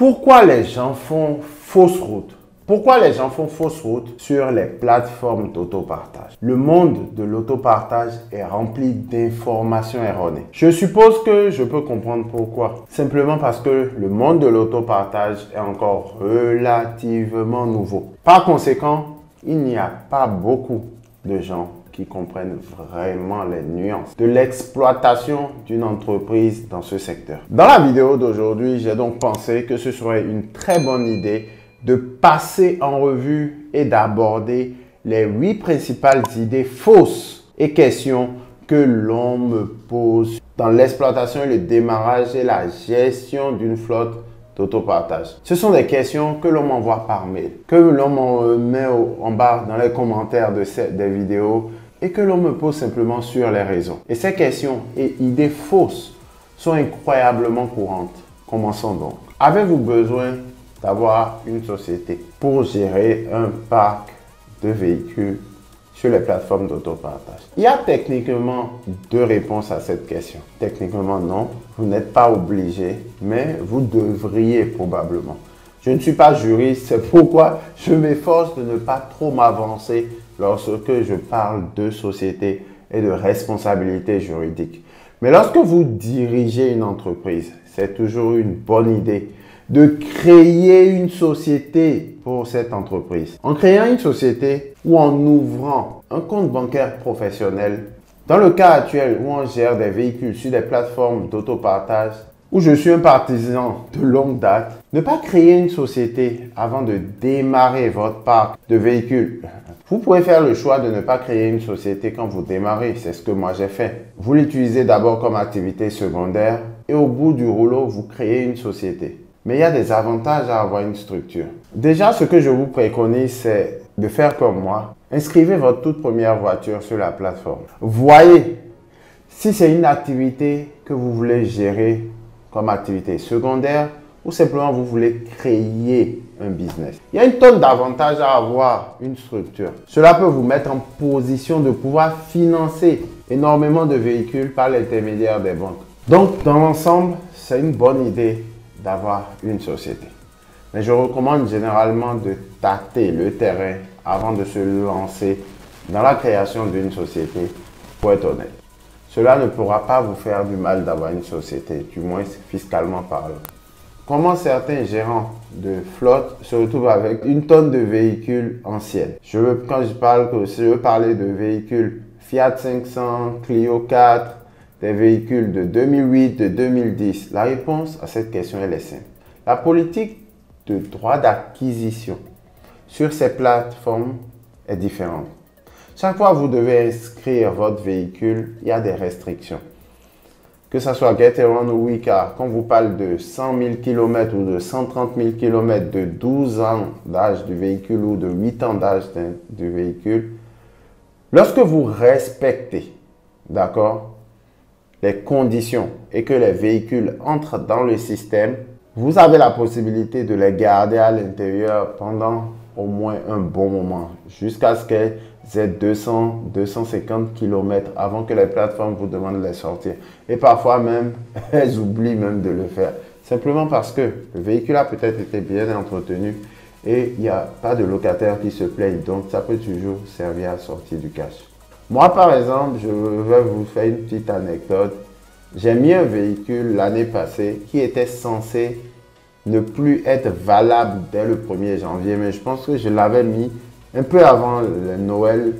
Pourquoi les gens font fausse route? Pourquoi les gens font fausse route sur les plateformes d'autopartage? Le monde de l'autopartage est rempli d'informations erronées. Je suppose que je peux comprendre pourquoi. Simplement parce que le monde de l'autopartage est encore relativement nouveau. Par conséquent, il n'y a pas beaucoup de gens qui comprennent vraiment les nuances de l'exploitation d'une entreprise dans ce secteur. Dans la vidéo d'aujourd'hui, j'ai donc pensé que ce serait une très bonne idée de passer en revue et d'aborder les 8 principales idées fausses et questions que l'on me pose dans l'exploitation et le démarrage et la gestion d'une flotte d'autopartage. Ce sont des questions que l'on m'envoie par mail, que l'on me met en bas dans les commentaires des vidéos et que l'on me pose simplement sur les réseaux. Et ces questions et idées fausses sont incroyablement courantes. Commençons donc. Avez-vous besoin d'avoir une société pour gérer un parc de véhicules sur les plateformes d'autopartage? Il y a techniquement 2 réponses à cette question. Techniquement, non. Vous n'êtes pas obligé, mais vous devriez probablement. Je ne suis pas juriste, c'est pourquoi je m'efforce de ne pas trop m'avancer lorsque je parle de société et de responsabilité juridique. Mais lorsque vous dirigez une entreprise, c'est toujours une bonne idée de créer une société pour cette entreprise. En créant une société ou en ouvrant un compte bancaire professionnel, dans le cas actuel où on gère des véhicules sur des plateformes d'autopartage, où je suis un partisan de longue date, ne pas créer une société avant de démarrer votre parc de véhicules. Vous pouvez faire le choix de ne pas créer une société quand vous démarrez, c'est ce que moi j'ai fait. Vous l'utilisez d'abord comme activité secondaire et au bout du rouleau, vous créez une société. Mais il y a des avantages à avoir une structure. Déjà, ce que je vous préconise, c'est de faire comme moi. Inscrivez votre toute première voiture sur la plateforme. Voyez si c'est une activité que vous voulez gérer comme activité secondaire ou simplement vous voulez créer un business. Il y a une tonne d'avantages à avoir une structure. Cela peut vous mettre en position de pouvoir financer énormément de véhicules par l'intermédiaire des banques. Donc, dans l'ensemble, c'est une bonne idée d'avoir une société. Mais je recommande généralement de tâter le terrain avant de se lancer dans la création d'une société, pour être honnête. Cela ne pourra pas vous faire du mal d'avoir une société, du moins fiscalement parlant. Comment certains gérants de flotte se retrouvent avec une tonne de véhicules anciennes? Quand je veux parler de véhicules Fiat 500, Clio 4, des véhicules de 2008, de 2010. La réponse à cette question elle est simple. La politique de droit d'acquisition sur ces plateformes est différente. Chaque fois que vous devez inscrire votre véhicule, il y a des restrictions. Que ce soit Getaround ou Wicar, quand vous parle de 100 000 km ou de 130 000 km, de 12 ans d'âge du véhicule ou de 8 ans d'âge du véhicule, lorsque vous respectez, d'accord, les conditions et que les véhicules entrent dans le système, vous avez la possibilité de les garder à l'intérieur pendant au moins un bon moment, jusqu'à ce qu'elles aient 200-250 km avant que les plateformes vous demandent de les sortir. Et parfois même, elles oublient même de le faire. Simplement parce que le véhicule a peut-être été bien entretenu et il n'y a pas de locataire qui se plaigne. Donc, ça peut toujours servir à sortir du cash. Moi, par exemple, je vais vous faire une petite anecdote. J'ai mis un véhicule l'année passée qui était censé ne plus être valable dès le 1er janvier. Mais je pense que je l'avais mis un peu avant le Noël,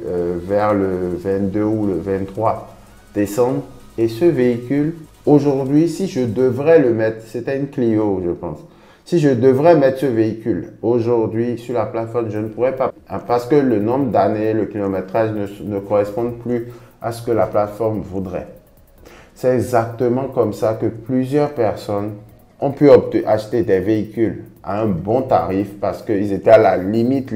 vers le 22 ou le 23 décembre. Et ce véhicule, aujourd'hui, si je devrais le mettre, c'était une Clio, je pense. Si je devrais mettre ce véhicule aujourd'hui sur la plateforme, je ne pourrais pas parce que le nombre d'années, le kilométrage ne correspondent plus à ce que la plateforme voudrait. C'est exactement comme ça que plusieurs personnes ont pu acheter des véhicules à un bon tarif parce qu'ils étaient à la limite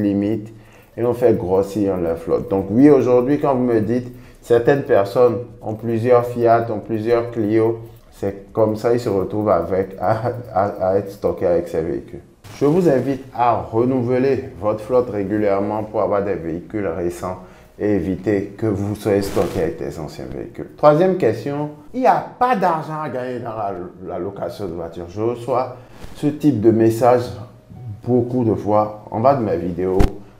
et ont fait grossir leur flotte. Donc oui, aujourd'hui, quand vous me dites certaines personnes ont plusieurs Fiat, ont plusieurs Clio, c'est comme ça qu'ils se retrouvent à être stockés avec ces véhicules. Je vous invite à renouveler votre flotte régulièrement pour avoir des véhicules récents et éviter que vous soyez stocké avec des anciens véhicules. Troisième question, il n'y a pas d'argent à gagner dans la location de voiture. Je reçois ce type de message beaucoup de fois en bas de mes vidéos,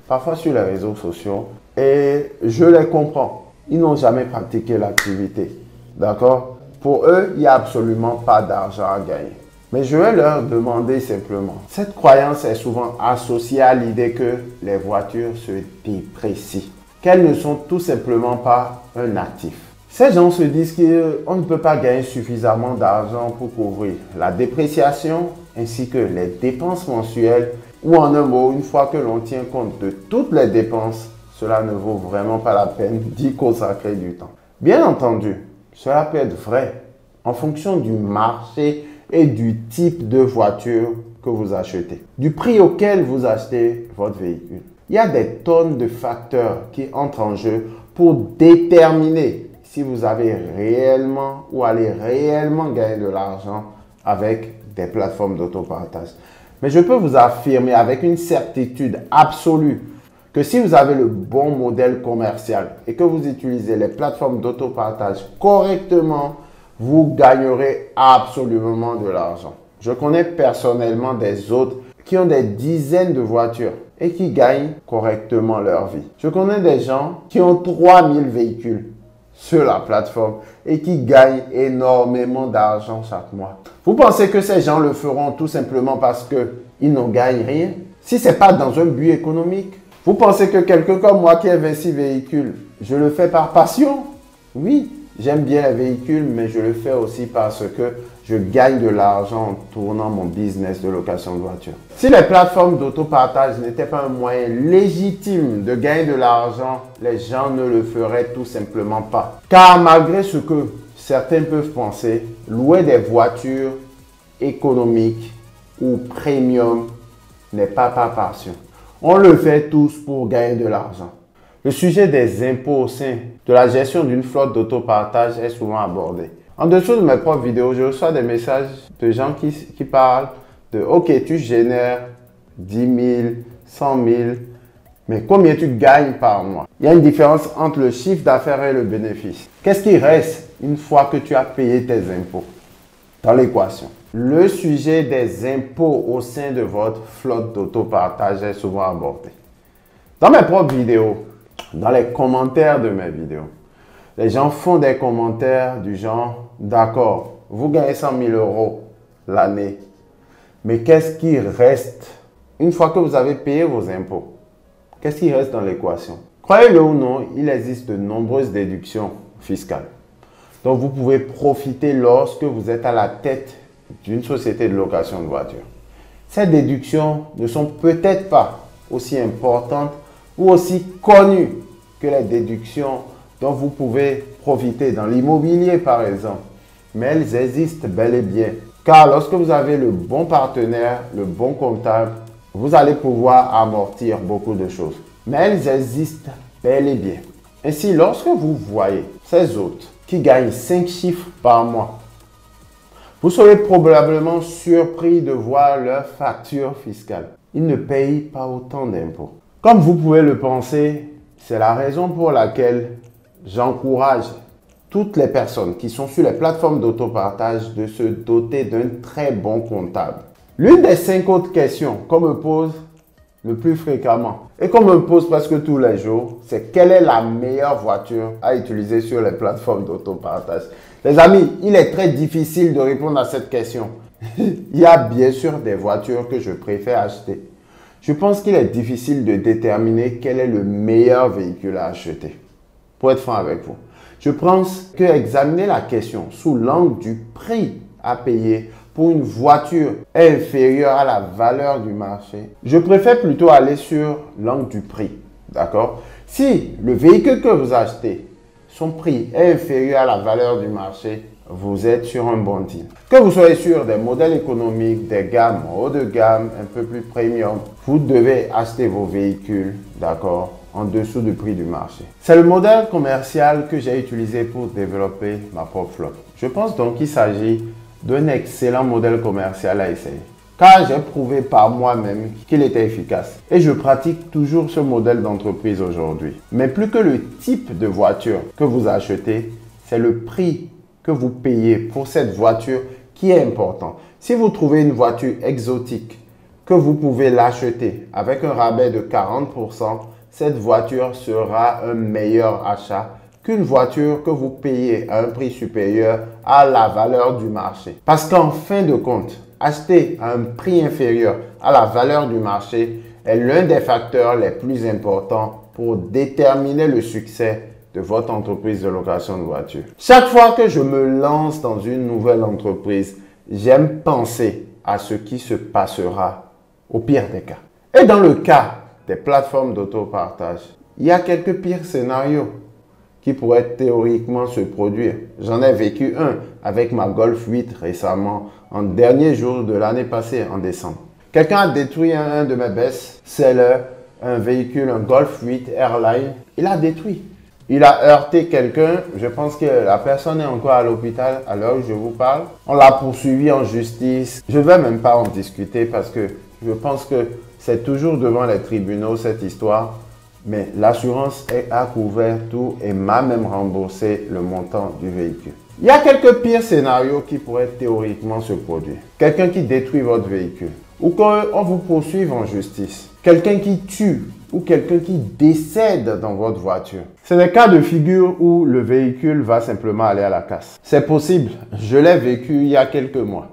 parfois sur les réseaux sociaux, et je les comprends. Ils n'ont jamais pratiqué l'activité, d'accord? Pour eux, il n'y a absolument pas d'argent à gagner. Mais je vais leur demander simplement, cette croyance est souvent associée à l'idée que les voitures se déprécient, qu'elles ne sont tout simplement pas un actif. Ces gens se disent qu'on ne peut pas gagner suffisamment d'argent pour couvrir la dépréciation ainsi que les dépenses mensuelles, ou en un mot, une fois que l'on tient compte de toutes les dépenses, cela ne vaut vraiment pas la peine d'y consacrer du temps. Bien entendu, cela peut être vrai en fonction du marché et du type de voiture que vous achetez, du prix auquel vous achetez votre véhicule. Il y a des tonnes de facteurs qui entrent en jeu pour déterminer si vous avez réellement ou allez réellement gagner de l'argent avec des plateformes d'autopartage. Mais je peux vous affirmer avec une certitude absolue que si vous avez le bon modèle commercial et que vous utilisez les plateformes d'autopartage correctement, vous gagnerez absolument de l'argent. Je connais personnellement des autres qui ont des dizaines de voitures et qui gagnent correctement leur vie. Je connais des gens qui ont 3000 véhicules sur la plateforme et qui gagnent énormément d'argent chaque mois. Vous pensez que ces gens le feront tout simplement parce qu'ils n'en gagnent rien? Si ce n'est pas dans un but économique, vous pensez que quelqu'un comme moi qui a 26 véhicules, je le fais par passion? Oui, j'aime bien les véhicules, mais je le fais aussi parce que je gagne de l'argent en tournant mon business de location de voiture. Si les plateformes d'autopartage n'étaient pas un moyen légitime de gagner de l'argent, les gens ne le feraient tout simplement pas. Car malgré ce que certains peuvent penser, louer des voitures économiques ou premium n'est pas par passion. On le fait tous pour gagner de l'argent. Le sujet des impôts au sein de la gestion d'une flotte d'autopartage est souvent abordé. En dessous de mes propres vidéos, je reçois des messages de gens qui parlent de « Ok, tu génères 10 000, 100 000, mais combien tu gagnes par mois ?» Il y a une différence entre le chiffre d'affaires et le bénéfice. Qu'est-ce qui reste une fois que tu as payé tes impôts dans l'équation? Le sujet des impôts au sein de votre flotte d'autopartage est souvent abordé. Dans mes propres vidéos, dans les commentaires de mes vidéos, les gens font des commentaires du genre « D'accord, vous gagnez 100 000 € l'année, mais qu'est-ce qui reste une fois que vous avez payé vos impôts? Qu'est-ce qui reste dans l'équation ?» Croyez-le ou non, il existe de nombreuses déductions fiscales dont vous pouvez profiter lorsque vous êtes à la tête d'une société de location de voiture. Ces déductions ne sont peut-être pas aussi importantes ou aussi connues que les déductions dont vous pouvez profiter dans l'immobilier par exemple. Mais elles existent bel et bien. Car lorsque vous avez le bon partenaire, le bon comptable, vous allez pouvoir amortir beaucoup de choses. Mais elles existent bel et bien. Ainsi, lorsque vous voyez ces autres qui gagnent 5 chiffres par mois, vous serez probablement surpris de voir leur facture fiscale. Ils ne payent pas autant d'impôts. Comme vous pouvez le penser, c'est la raison pour laquelle j'encourage toutes les personnes qui sont sur les plateformes d'autopartage de se doter d'un très bon comptable. L'une des 5 autres questions qu'on me pose le plus fréquemment et qu'on me pose presque tous les jours, c'est quelle est la meilleure voiture à utiliser sur les plateformes d'autopartage. Les amis, il est très difficile de répondre à cette question. Il y a bien sûr des voitures que je préfère acheter. Je pense qu'il est difficile de déterminer quel est le meilleur véhicule à acheter. Pour être franc avec vous, je pense que examiner la question sous l'angle du prix à payer pour une voiture inférieure à la valeur du marché, je préfère plutôt aller sur l'angle du prix. D'accord? Si le véhicule que vous achetez, son prix est inférieur à la valeur du marché, vous êtes sur un bon deal. Que vous soyez sur des modèles économiques, des gammes haut de gamme, un peu plus premium, vous devez acheter vos véhicules, d'accord, en dessous du prix du marché. C'est le modèle commercial que j'ai utilisé pour développer ma propre flotte. Je pense donc qu'il s'agit d'un excellent modèle commercial à essayer. car j'ai prouvé par moi-même qu'il était efficace. Et je pratique toujours ce modèle d'entreprise aujourd'hui. Mais plus que le type de voiture que vous achetez, c'est le prix que vous payez pour cette voiture qui est important. Si vous trouvez une voiture exotique, que vous pouvez l'acheter avec un rabais de 40%, cette voiture sera un meilleur achat qu'une voiture que vous payez à un prix supérieur à la valeur du marché. Parce qu'en fin de compte, acheter à un prix inférieur à la valeur du marché est l'un des facteurs les plus importants pour déterminer le succès de votre entreprise de location de voitures. Chaque fois que je me lance dans une nouvelle entreprise, j'aime penser à ce qui se passera au pire des cas. Et dans le cas des plateformes d'autopartage, il y a quelques pires scénarios qui pourraient théoriquement se produire. J'en ai vécu un avec ma Golf 8 récemment, en dernier jour de l'année passée, en décembre. Quelqu'un a détruit un de mes best-sellers, un véhicule, un Golf 8 Airline. Il a détruit. Il a heurté quelqu'un. Je pense que la personne est encore à l'hôpital à l'heure où je vous parle. On l'a poursuivi en justice. Je ne vais même pas en discuter parce que je pense que c'est toujours devant les tribunaux cette histoire. Mais l'assurance a couvert tout et m'a même remboursé le montant du véhicule. Il y a quelques pires scénarios qui pourraient théoriquement se produire. Quelqu'un qui détruit votre véhicule ou qu'on vous poursuive en justice. Quelqu'un qui tue ou quelqu'un qui décède dans votre voiture. C'est des cas de figure où le véhicule va simplement aller à la casse. C'est possible, je l'ai vécu il y a quelques mois.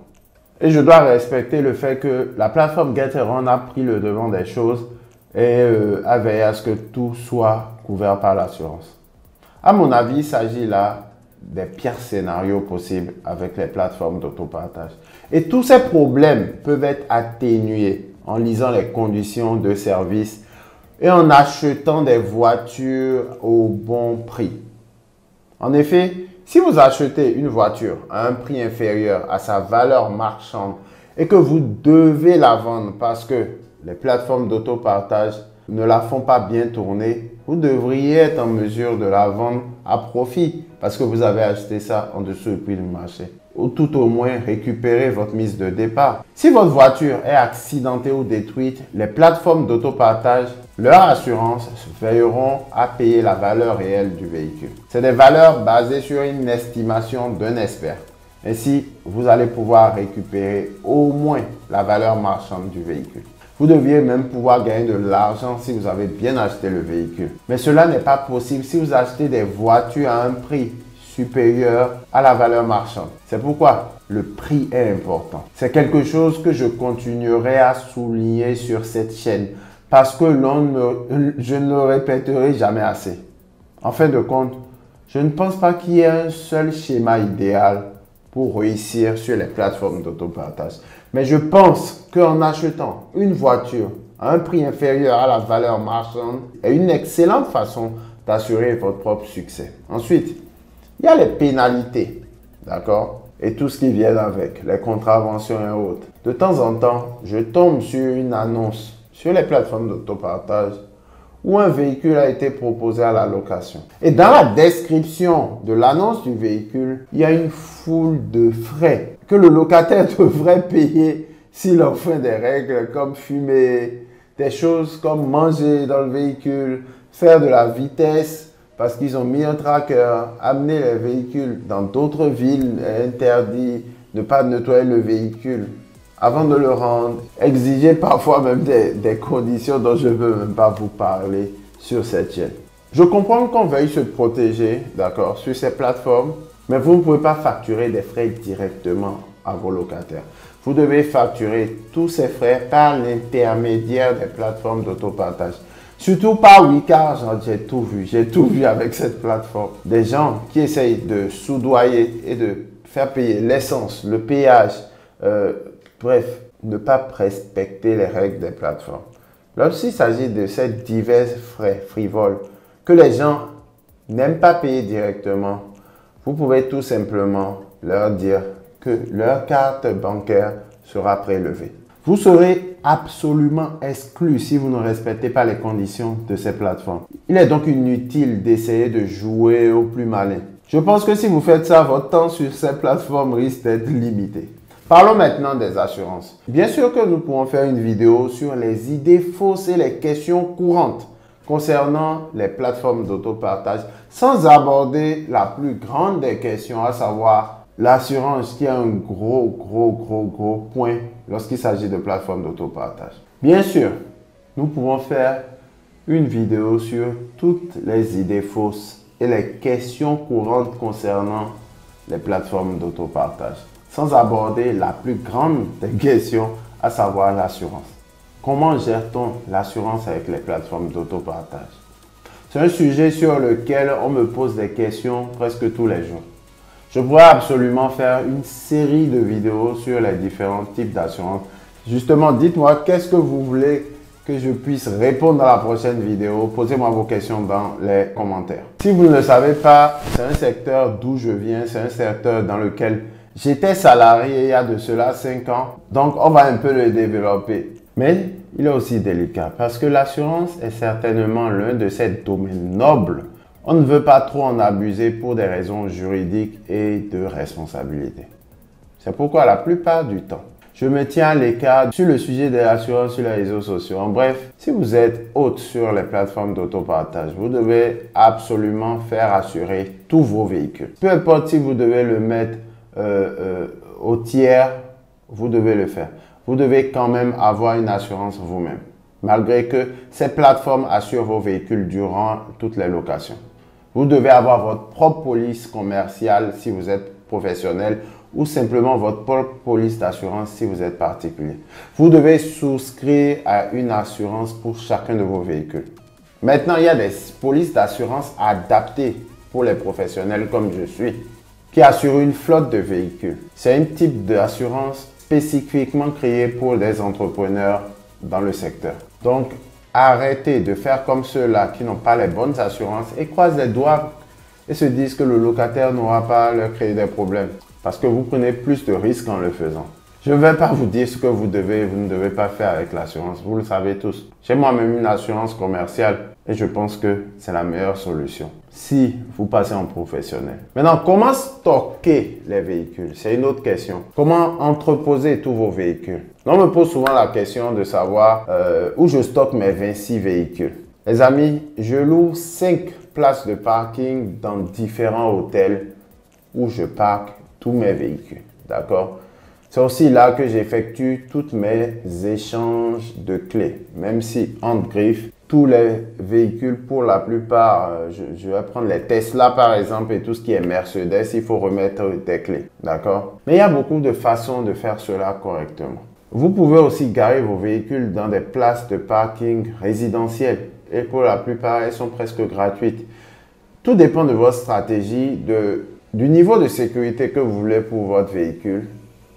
Et je dois respecter le fait que la plateforme Getaround a pris le devant des choses et a veillé à ce que tout soit couvert par l'assurance. À mon avis, il s'agit là des pires scénarios possibles avec les plateformes d'autopartage. Et tous ces problèmes peuvent être atténués en lisant les conditions de service et en achetant des voitures au bon prix. En effet, si vous achetez une voiture à un prix inférieur à sa valeur marchande et que vous devez la vendre parce que les plateformes d'autopartage ne la font pas bien tourner, vous devriez être en mesure de la vendre à profit parce que vous avez acheté ça en dessous du prix du marché. Ou tout au moins récupérer votre mise de départ. Si votre voiture est accidentée ou détruite, les plateformes d'autopartage, leur assurance veilleront à payer la valeur réelle du véhicule. C'est des valeurs basées sur une estimation d'un expert. Ainsi, vous allez pouvoir récupérer au moins la valeur marchande du véhicule. Vous deviez même pouvoir gagner de l'argent si vous avez bien acheté le véhicule. Mais cela n'est pas possible si vous achetez des voitures à un prix supérieur à la valeur marchande. C'est pourquoi le prix est important. C'est quelque chose que je continuerai à souligner sur cette chaîne parce que je ne le répéterai jamais assez. En fin de compte, je ne pense pas qu'il y ait un seul schéma idéal pour réussir sur les plateformes d'autopartage. Mais je pense qu'en achetant une voiture à un prix inférieur à la valeur marchande est une excellente façon d'assurer votre propre succès. Ensuite, il y a les pénalités, d'accord? Et tout ce qui vient avec, les contraventions et autres. De temps en temps, je tombe sur une annonce sur les plateformes d'autopartage où un véhicule a été proposé à la location. Et dans la description de l'annonce du véhicule, il y a une foule de frais que le locataire devrait payer s'il enfreint des règles comme fumer, des choses comme manger dans le véhicule, faire de la vitesse parce qu'ils ont mis un tracker, amener les véhicules dans d'autres villes interdites, ne pas nettoyer le véhicule avant de le rendre, exiger parfois même des conditions dont je ne veux même pas vous parler sur cette chaîne. Je comprends qu'on veuille se protéger, d'accord, sur ces plateformes, mais vous ne pouvez pas facturer des frais directement à vos locataires. Vous devez facturer tous ces frais par l'intermédiaire des plateformes d'autopartage. Surtout pas Wecar, j'ai tout vu avec cette plateforme. Des gens qui essayent de soudoyer et de faire payer l'essence, le péage, bref, ne pas respecter les règles des plateformes. Lorsqu'il s'agit de ces divers frais frivoles que les gens n'aiment pas payer directement, vous pouvez tout simplement leur dire que leur carte bancaire sera prélevée. Vous serez absolument exclu si vous ne respectez pas les conditions de ces plateformes. Il est donc inutile d'essayer de jouer au plus malin. Je pense que si vous faites ça, votre temps sur ces plateformes risque d'être limité. Parlons maintenant des assurances. Bien sûr que nous pourrons faire une vidéo sur les idées fausses et les questions courantes concernant les plateformes d'autopartage sans aborder la plus grande des questions, à savoir l'assurance qui est un gros point lorsqu'il s'agit de plateformes d'autopartage. Bien sûr, nous pouvons faire une vidéo sur toutes les idées fausses et les questions courantes concernant les plateformes d'autopartage, sans aborder la plus grande des questions, à savoir l'assurance. Comment gère-t-on l'assurance avec les plateformes d'autopartage? C'est un sujet sur lequel on me pose des questions presque tous les jours. Je pourrais absolument faire une série de vidéos sur les différents types d'assurance. Justement, dites-moi qu'est-ce que vous voulez que je puisse répondre dans la prochaine vidéo. Posez-moi vos questions dans les commentaires. Si vous ne le savez pas, c'est un secteur d'où je viens. C'est un secteur dans lequel j'étais salarié il y a de cela 5 ans. Donc, on va un peu le développer. Mais il est aussi délicat parce que l'assurance est certainement l'un de ces domaines nobles. On ne veut pas trop en abuser pour des raisons juridiques et de responsabilité. C'est pourquoi la plupart du temps, je me tiens à l'écart sur le sujet de l'assurance sur les réseaux sociaux. En bref, si vous êtes hôte sur les plateformes d'autopartage, vous devez absolument faire assurer tous vos véhicules. Peu importe si vous devez le mettre au tiers, vous devez le faire. Vous devez quand même avoir une assurance vous-même, malgré que ces plateformes assurent vos véhicules durant toutes les locations. Vous devez avoir votre propre police commerciale si vous êtes professionnel ou simplement votre propre police d'assurance si vous êtes particulier. Vous devez souscrire à une assurance pour chacun de vos véhicules. Maintenant, il y a des polices d'assurance adaptées pour les professionnels comme je suis, qui assurent une flotte de véhicules. C'est un type d'assurance spécifiquement créé pour des entrepreneurs dans le secteur. Donc, arrêtez de faire comme ceux-là qui n'ont pas les bonnes assurances et croisent les doigts et se disent que le locataire n'aura pas leur créer des problèmes. Parce que vous prenez plus de risques en le faisant. Je ne vais pas vous dire ce que vous ne devez pas faire avec l'assurance. Vous le savez tous. J'ai moi-même une assurance commerciale et je pense que c'est la meilleure solution si vous passez en professionnel. Maintenant, comment stocker les véhicules? C'est une autre question. Comment entreposer tous vos véhicules? On me pose souvent la question de savoir où je stocke mes 26 véhicules. Les amis, je loue 5 places de parking dans différents hôtels où je parque tous mes véhicules. D'accord? C'est aussi là que j'effectue tous mes échanges de clés. Même si, entre griffes, tous les véhicules, pour la plupart, je vais prendre les Tesla par exemple et tout ce qui est Mercedes, il faut remettre des clés. D'accord? Mais il y a beaucoup de façons de faire cela correctement. Vous pouvez aussi garer vos véhicules dans des places de parking résidentielles. Et pour la plupart, elles sont presque gratuites. Tout dépend de votre stratégie, du niveau de sécurité que vous voulez pour votre véhicule.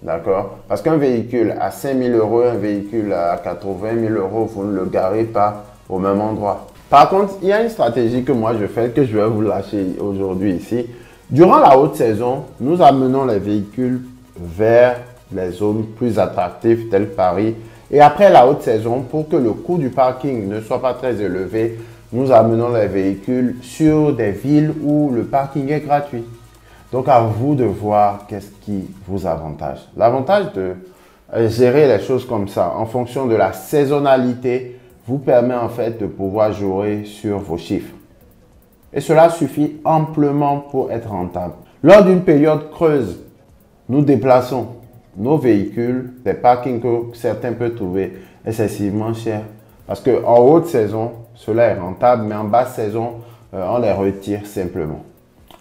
D'accord? Parce qu'un véhicule à 5 000 €, un véhicule à 80 000 €, vous ne le garez pas au même endroit. Par contre, il y a une stratégie que moi je fais, que je vais vous lâcher aujourd'hui ici. Durant la haute saison, nous amenons les véhicules vers les zones plus attractives telles Paris. Et après la haute saison, pour que le coût du parking ne soit pas très élevé, nous amenons les véhicules sur des villes où le parking est gratuit. Donc, à vous de voir qu'est-ce qui vous avantage. L'avantage de gérer les choses comme ça, en fonction de la saisonnalité, vous permet en fait de pouvoir jouer sur vos chiffres. Et cela suffit amplement pour être rentable. Lors d'une période creuse, nous déplaçons nos véhicules des parkings que certains peuvent trouver excessivement chers. Parce qu'en haute saison, cela est rentable, mais en basse saison, on les retire simplement.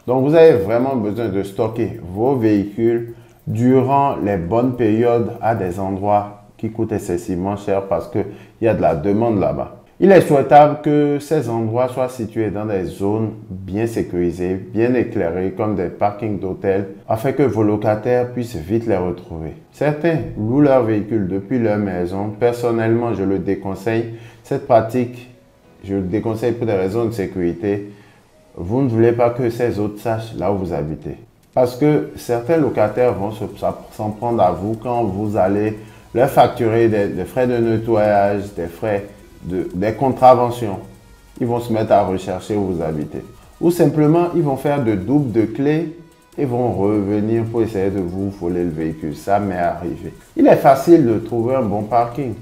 Donc, vous avez vraiment besoin de stocker vos véhicules durant les bonnes périodes à des endroits qui coûtent excessivement cher parce qu'il y a de la demande là-bas. Il est souhaitable que ces endroits soient situés dans des zones bien sécurisées, bien éclairées, comme des parkings d'hôtels, afin que vos locataires puissent vite les retrouver. Certains louent leurs véhicules depuis leur maison. Personnellement, je le déconseille. Cette pratique, je le déconseille pour des raisons de sécurité. Vous ne voulez pas que ces autres sachent là où vous habitez. Parce que certains locataires vont s'en prendre à vous quand vous allez leur facturer des frais de nettoyage, des frais, des contraventions. Ils vont se mettre à rechercher où vous habitez. Ou simplement, ils vont faire de doubles de clés et vont revenir pour essayer de vous voler le véhicule. Ça m'est arrivé. Il est facile de trouver un bon parking.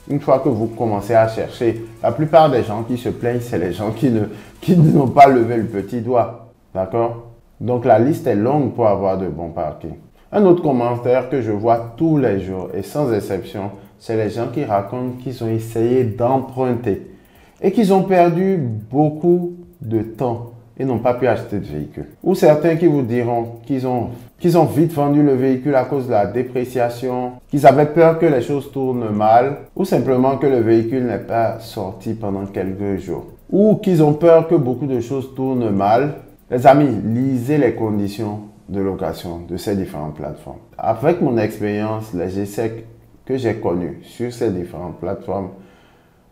Une fois que vous commencez à chercher, la plupart des gens qui se plaignent, c'est les gens qui n'ont pas levé le petit doigt. D'accord? Donc la liste est longue pour avoir de bons parkings. Un autre commentaire que je vois tous les jours et sans exception, c'est les gens qui racontent qu'ils ont essayé d'emprunter et qu'ils ont perdu beaucoup de temps et n'ont pas pu acheter de véhicule. Ou certains qui vous diront qu'ils ont vite vendu le véhicule à cause de la dépréciation, qu'ils avaient peur que les choses tournent mal, ou simplement que le véhicule n'est pas sorti pendant quelques jours. Ou qu'ils ont peur que beaucoup de choses tournent mal. Les amis, lisez les conditions de location de ces différentes plateformes. Avec mon expérience, les essais que j'ai connus sur ces différentes plateformes,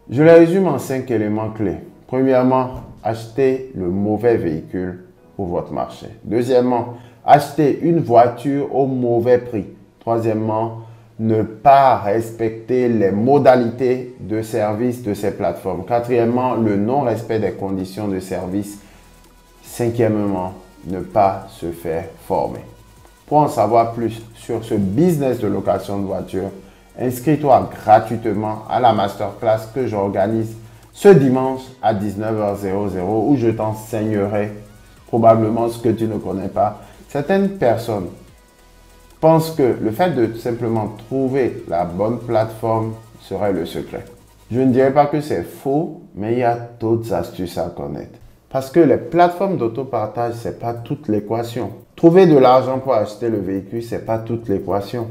je les résume en 5 éléments clés. Premièrement, achetez le mauvais véhicule pour votre marché. Deuxièmement, achetez une voiture au mauvais prix. Troisièmement, ne pas respecter les modalités de service de ces plateformes. Quatrièmement, le non-respect des conditions de service. Cinquièmement, ne pas se faire former. Pour en savoir plus sur ce business de location de voiture, inscris-toi gratuitement à la masterclass que j'organise ce dimanche à 19h00 où je t'enseignerai probablement ce que tu ne connais pas. Certaines personnes pensent que le fait de simplement trouver la bonne plateforme serait le secret. Je ne dirais pas que c'est faux, mais il y a d'autres astuces à connaître. Parce que les plateformes d'autopartage, ce n'est pas toute l'équation. Trouver de l'argent pour acheter le véhicule, ce n'est pas toute l'équation.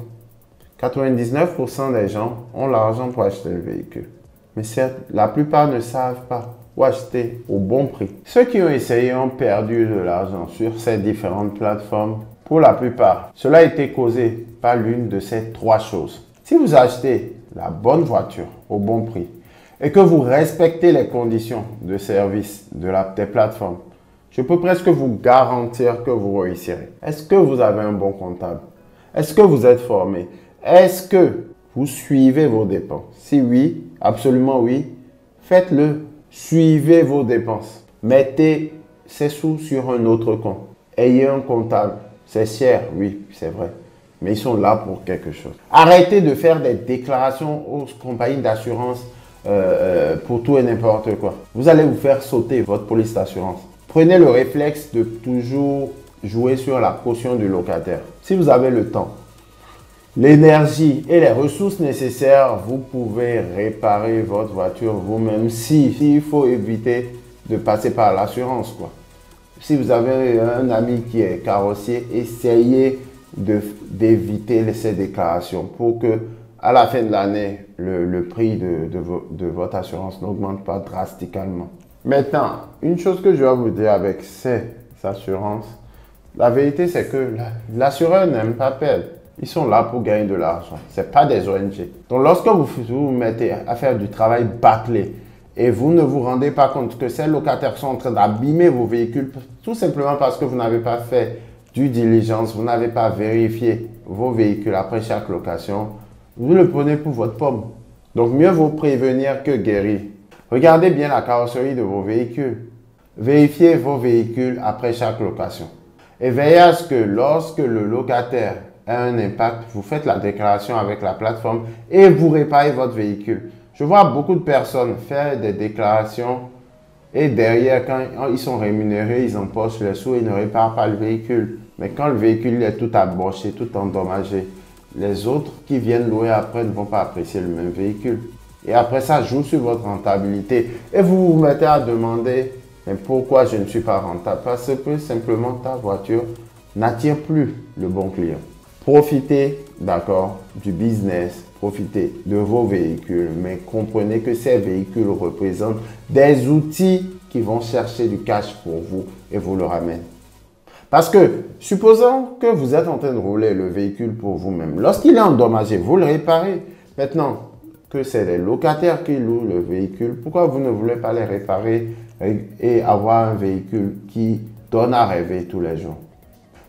99% des gens ont l'argent pour acheter le véhicule. Mais certes, la plupart ne savent pas où acheter au bon prix. Ceux qui ont essayé ont perdu de l'argent sur ces différentes plateformes. Pour la plupart, cela a été causé par l'une de ces trois choses. Si vous achetez la bonne voiture au bon prix et que vous respectez les conditions de service des plateformes, je peux presque vous garantir que vous réussirez. Est-ce que vous avez un bon comptable? Est-ce que vous êtes formé? Est-ce que vous suivez vos dépenses? Si oui, absolument oui, faites-le. Suivez vos dépenses. Mettez ces sous sur un autre compte. Ayez un comptable. C'est cher, oui, c'est vrai. Mais ils sont là pour quelque chose. Arrêtez de faire des déclarations aux compagnies d'assurance pour tout et n'importe quoi. Vous allez vous faire sauter votre police d'assurance. Prenez le réflexe de toujours jouer sur la caution du locataire. Si vous avez le temps, l'énergie et les ressources nécessaires, vous pouvez réparer votre voiture vous-même s'il faut éviter de passer par l'assurance, quoi. Si vous avez un ami qui est carrossier, essayez d'éviter ces déclarations pour que à la fin de l'année, le prix de votre assurance n'augmente pas drastiquement. Maintenant, une chose que je vais vous dire avec ces assurances, la vérité c'est que l'assureur n'aime pas perdre. Ils sont là pour gagner de l'argent. Ce n'est pas des ONG. Donc, lorsque vous vous mettez à faire du travail bâclé et vous ne vous rendez pas compte que ces locataires sont en train d'abîmer vos véhicules tout simplement parce que vous n'avez pas fait du diligence, vous n'avez pas vérifié vos véhicules après chaque location, vous le prenez pour votre pomme. Donc, mieux vaut prévenir que guérir. Regardez bien la carrosserie de vos véhicules. Vérifiez vos véhicules après chaque location. Et veillez à ce que lorsque le locataire a un impact, vous faites la déclaration avec la plateforme et vous réparez votre véhicule. Je vois beaucoup de personnes faire des déclarations et derrière, quand ils sont rémunérés, ils empochent les sous et ne réparent pas le véhicule. Mais quand le véhicule est tout aboché, tout endommagé, les autres qui viennent louer après ne vont pas apprécier le même véhicule. Et après ça, joue sur votre rentabilité. Et vous vous mettez à demander, mais pourquoi je ne suis pas rentable? Parce que simplement ta voiture n'attire plus le bon client. Profitez, d'accord, du business, profitez de vos véhicules, mais comprenez que ces véhicules représentent des outils qui vont chercher du cash pour vous et vous le ramènent. Parce que, supposons que vous êtes en train de rouler le véhicule pour vous-même. Lorsqu'il est endommagé, vous le réparez. Maintenant que c'est les locataires qui louent le véhicule, pourquoi vous ne voulez pas les réparer et avoir un véhicule qui donne à rêver tous les jours?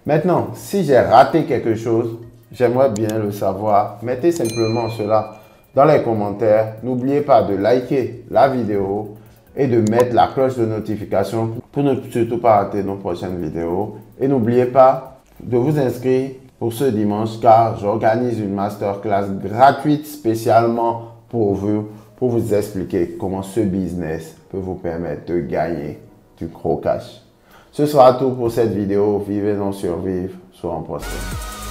Maintenant, si j'ai raté quelque chose, j'aimerais bien le savoir. Mettez simplement cela dans les commentaires. N'oubliez pas de liker la vidéo et de mettre la cloche de notification pour ne surtout pas rater nos prochaines vidéos. Et n'oubliez pas, de vous inscrire pour ce dimanche car j'organise une masterclass gratuite spécialement pour vous expliquer comment ce business peut vous permettre de gagner du gros cash. Ce sera tout pour cette vidéo. Vivez, non survivre, soyons prospères.